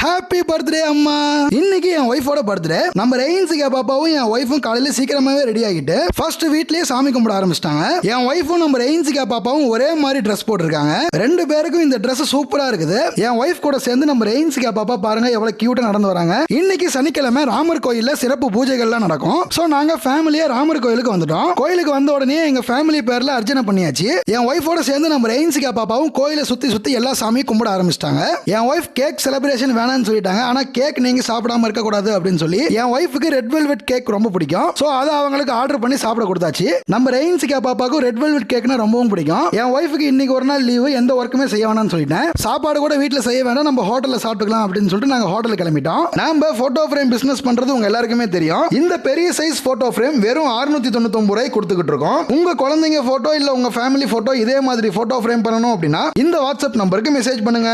Happy birthday அம்மா. இன்னைக்கு என் ஒய்ஃபோட பர்த்டே. நம்ம ரெயின்சிகா பாப்பாவும் என் ஒய்ஃபும் காலையில சீக்கிரமாவே ரெடி ஆகிட்டு ஃபர்ஸ்ட் வீட்லயே சாமி கும்பிட ஆரம்பிச்சிட்டாங்க. என் ஒய்ஃபும் நம்ம ரெயின்சிகா பாப்பாவும் ஒரே மாதிரி ட்ரெஸ் போட்டிருக்காங்க. ரெண்டு பேருக்கும் இந்த ட்ரெஸ் சூப்பரா இருக்குது. என் ஒய்ஃப் கூட சேர்ந்து நம்ம ரெயின்சிகா பாப்பா பாருங்க எவ்வளவு கியூட்டா நடந்து வராங்க. இன்னைக்கு சனிக்கிழமை ராமர் கோயில்ல சிறப்பு பூஜைகள்லாம் நடக்கும். சோ நாங்க ஃபேமிலியா ராமர் கோயிலுக்கு வந்துட்டோம். கோயிலுக்கு வந்த உடனே எங்க ஃபேமிலி பேர்ல அர்ச்சனை பண்ணியாச்சு. என் ஒய்ஃபோட சேர்ந்து நம்ம ரெயின்சிகா பாப்பாவும் கோயிலை சுத்தி சுத்தி எல்லா சாமியும் கும்பிட ஆரம்பிச்சிட்டாங்க. என் ஒய்ஃப் கேக் செலிப்ரேஷன் வேணாம்னு சொல்லிட்டாங்க. ஆனா கேக் நீங்க சாப்பிடாம இருக்க கூடாது அப்படின்னு சொல்லி என் ஒய்ஃபுக்கு ரெட் வெல்வெட் கேக் ரொம்ப பிடிக்கும். சோ அதை அவங்களுக்கு ஆர்டர் பண்ணி சாப்பிட கொடுத்தாச்சு. நம்ம ரெயின்சிகா பாப்பாவுக்கு ரெட் வெல்வெட் கேக்னா ரொம்பவும் பிடிக்கும். என் ஒய்ஃபுக்கு இன்னைக்கு ஒரு நாள் லீவு, எந்த ஒர்க்குமே செய்ய வேணாம்னு சொல்லிட்டேன். சாப்பாடு கூட வீட்டில் செய்ய வேண்டாம், நம்ம ஹோட்டல்ல சாப்பிட்டுக்கலாம் அப்படின்னு சொல்லிட்டு நாங்க ஹோட்டலுக்கு கிளம்பிட்டோம். நம்ம போட்டோ ஃப்ரேம் பிசினஸ் பண்றது உங்க எல்லாருக்குமே தெரியும். இந்த பெரிய சைஸ் போட்டோ ஃப்ரேம் வெறும் 699 ரூபாய் கொடுத்துக்கிட்டு இருக்கோம். உங்க குழந்தைங்க போட்டோ இல்ல உங்க ஃபேமிலி போட்டோ இதே மாதிரி போட்டோ ஃப்ரேம் பண்ணணும் அப்படின்னா இந்த வாட்ஸ்அப் நம்பருக்கு மெசேஜ் பண்ணுங்க.